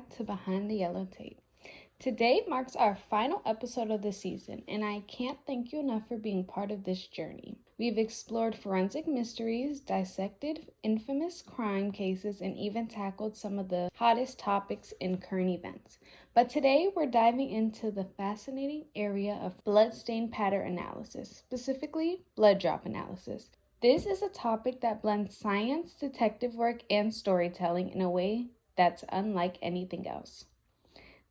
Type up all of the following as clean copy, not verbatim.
back to Behind the Yellow Tape. Today marks our final episode of the season, and I can't thank you enough for being part of this journey. We've explored forensic mysteries, dissected infamous crime cases, and even tackled some of the hottest topics in current events. But today we're diving into the fascinating area of bloodstain pattern analysis, specifically blood drop analysis. This is a topic that blends science, detective work, and storytelling in a way that's unlike anything else.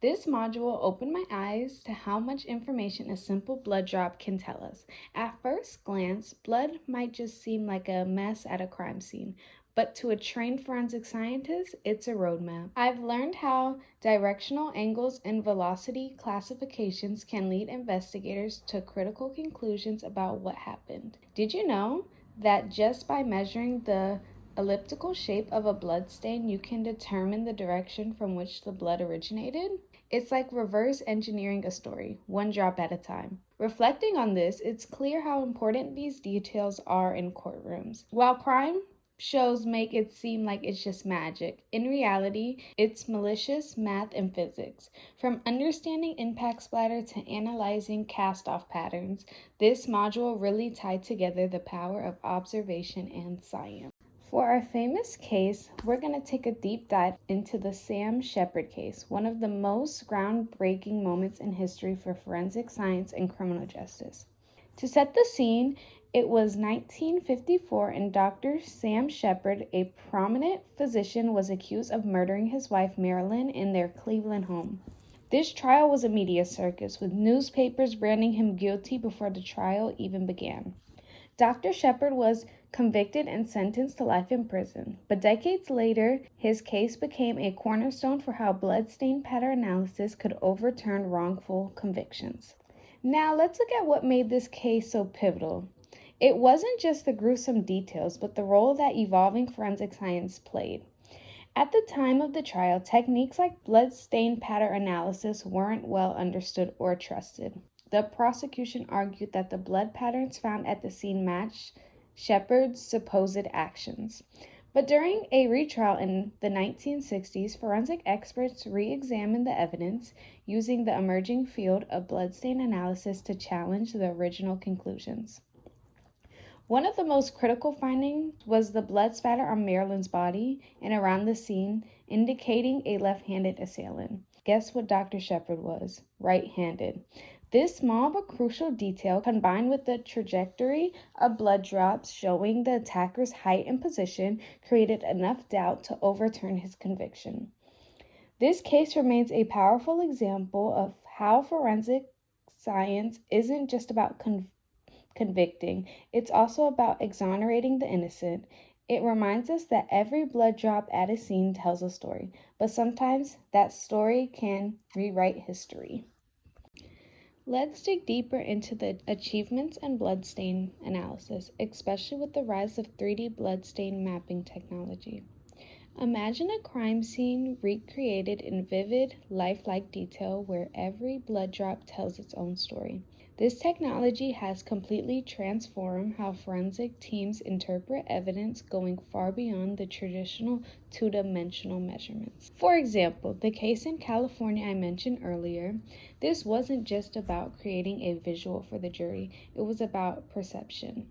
This module opened my eyes to how much information a simple blood drop can tell us. At first glance, blood might just seem like a mess at a crime scene, but to a trained forensic scientist, it's a roadmap. I've learned how directional angles and velocity classifications can lead investigators to critical conclusions about what happened. Did you know that just by measuring the elliptical shape of a blood stain, you can determine the direction from which the blood originated? It's like reverse engineering a story, one drop at a time. Reflecting on this, it's clear how important these details are in courtrooms. While crime shows make it seem like it's just magic, in reality, it's malicious math and physics. From understanding impact splatter to analyzing cast-off patterns, this module really tied together the power of observation and science. For our famous case, we're going to take a deep dive into the Sam Shepard case, one of the most groundbreaking moments in history for forensic science and criminal justice. To set the scene, it was 1954 and Dr. Sam Shepard, a prominent physician, was accused of murdering his wife Marilyn in their Cleveland home. This trial was a media circus, with newspapers branding him guilty before the trial even began. Dr. Shepard was convicted and sentenced to life in prison, but decades later, his case became a cornerstone for how bloodstain pattern analysis could overturn wrongful convictions. Now, let's look at what made this case so pivotal. It wasn't just the gruesome details, but the role that evolving forensic science played. At the time of the trial, techniques like bloodstain pattern analysis weren't well understood or trusted. The prosecution argued that the blood patterns found at the scene matched Shepard's supposed actions. But during a retrial in the 1960s, forensic experts re-examined the evidence using the emerging field of bloodstain analysis to challenge the original conclusions. One of the most critical findings was the blood spatter on Marilyn's body and around the scene, indicating a left-handed assailant. Guess what Dr. Shepard was? Right-handed. This small but crucial detail, combined with the trajectory of blood drops showing the attacker's height and position, created enough doubt to overturn his conviction. This case remains a powerful example of how forensic science isn't just about convicting, it's also about exonerating the innocent. It reminds us that every blood drop at a scene tells a story, but sometimes that story can rewrite history. Let's dig deeper into the achievements in bloodstain analysis, especially with the rise of 3D bloodstain mapping technology. Imagine a crime scene recreated in vivid, lifelike detail where every blood drop tells its own story. This technology has completely transformed how forensic teams interpret evidence, going far beyond the traditional two-dimensional measurements. For example, the case in California I mentioned earlier, this wasn't just about creating a visual for the jury, it was about perception.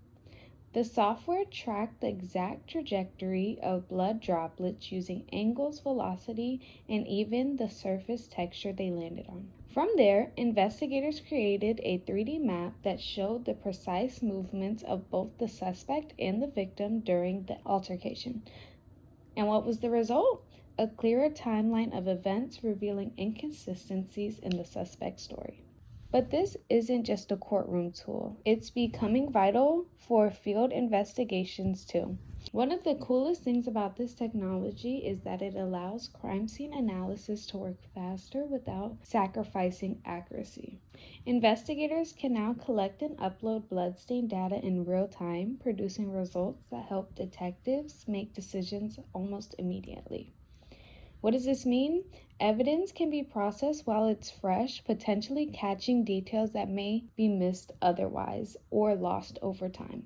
The software tracked the exact trajectory of blood droplets using angles, velocity, and even the surface texture they landed on. From there, investigators created a 3D map that showed the precise movements of both the suspect and the victim during the altercation. And what was the result? A clearer timeline of events revealing inconsistencies in the suspect's story. But this isn't just a courtroom tool. It's becoming vital for field investigations too. One of the coolest things about this technology is that it allows crime scene analysis to work faster without sacrificing accuracy. Investigators can now collect and upload bloodstain data in real time, producing results that help detectives make decisions almost immediately. What does this mean? Evidence can be processed while it's fresh, potentially catching details that may be missed otherwise or lost over time.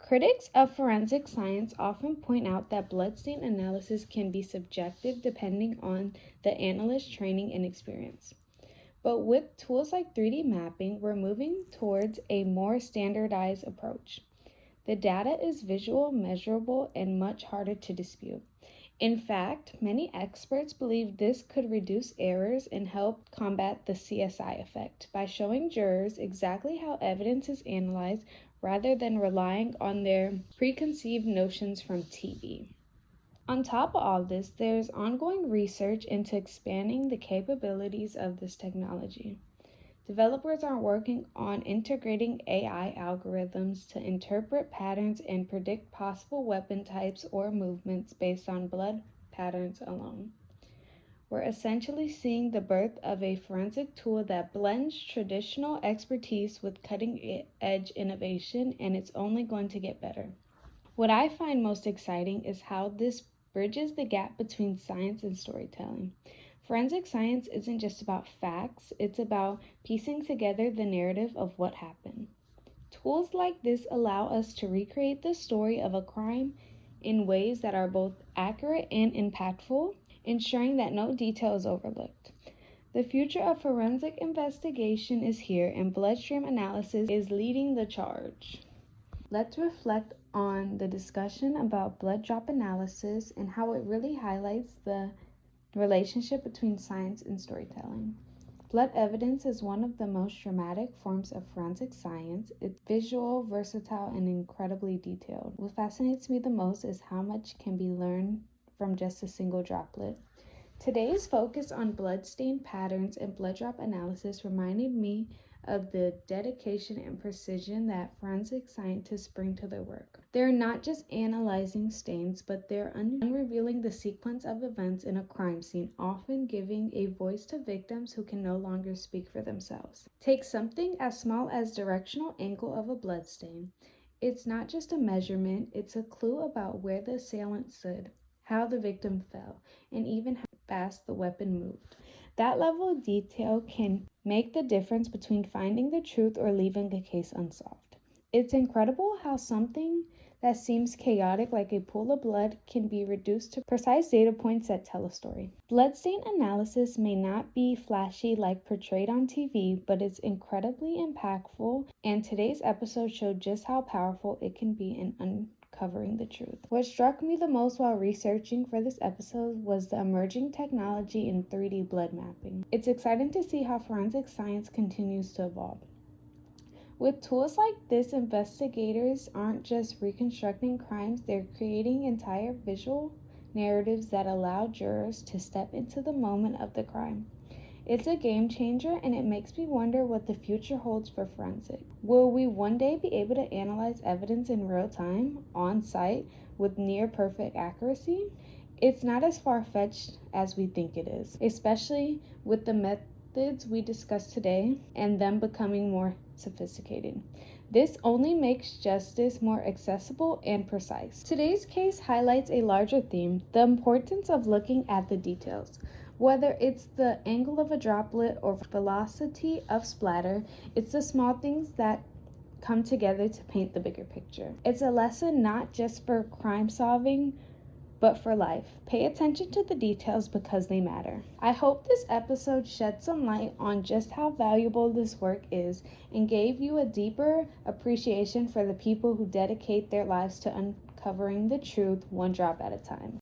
Critics of forensic science often point out that bloodstain analysis can be subjective depending on the analyst's training and experience. But with tools like 3D mapping, we're moving towards a more standardized approach. The data is visual, measurable, and much harder to dispute. In fact, many experts believe this could reduce errors and help combat the CSI effect by showing jurors exactly how evidence is analyzed rather than relying on their preconceived notions from TV. On top of all this, there's ongoing research into expanding the capabilities of this technology. Developers are working on integrating AI algorithms to interpret patterns and predict possible weapon types or movements based on blood patterns alone. We're essentially seeing the birth of a forensic tool that blends traditional expertise with cutting-edge innovation, and it's only going to get better. What I find most exciting is how this bridges the gap between science and storytelling. Forensic science isn't just about facts, it's about piecing together the narrative of what happened. Tools like this allow us to recreate the story of a crime in ways that are both accurate and impactful, ensuring that no detail is overlooked. The future of forensic investigation is here, and bloodstream analysis is leading the charge. Let's reflect on the discussion about blood drop analysis and how it really highlights the relationship between science and storytelling. Blood evidence is one of the most dramatic forms of forensic science. It's visual, versatile, and incredibly detailed. What fascinates me the most is how much can be learned from just a single droplet. Today's focus on bloodstain patterns and blood drop analysis reminded me of the dedication and precision that forensic scientists bring to their work. They're not just analyzing stains, but they're unrevealing the sequence of events in a crime scene, often giving a voice to victims who can no longer speak for themselves. Take something as small as directional angle of a bloodstain. It's not just a measurement, it's a clue about where the assailant stood, how the victim fell, and even how fast the weapon moved. That level of detail can make the difference between finding the truth or leaving a case unsolved. It's incredible how something that seems chaotic, like a pool of blood, can be reduced to precise data points that tell a story. Bloodstain analysis may not be flashy like portrayed on TV, but it's incredibly impactful, and today's episode showed just how powerful it can be in uncovering the truth. What struck me the most while researching for this episode was the emerging technology in 3D blood mapping. It's exciting to see how forensic science continues to evolve. With tools like this, investigators aren't just reconstructing crimes, they're creating entire visual narratives that allow jurors to step into the moment of the crime. It's a game changer, and it makes me wonder what the future holds for forensic. Will we one day be able to analyze evidence in real time, on site, with near perfect accuracy? It's not as far-fetched as we think it is, especially with the methods we discussed today and them becoming more sophisticated. This only makes justice more accessible and precise. Today's case highlights a larger theme, the importance of looking at the details. Whether it's the angle of a droplet or velocity of splatter, it's the small things that come together to paint the bigger picture. It's a lesson not just for crime solving, but for life. Pay attention to the details because they matter. I hope this episode shed some light on just how valuable this work is and gave you a deeper appreciation for the people who dedicate their lives to uncovering the truth one drop at a time.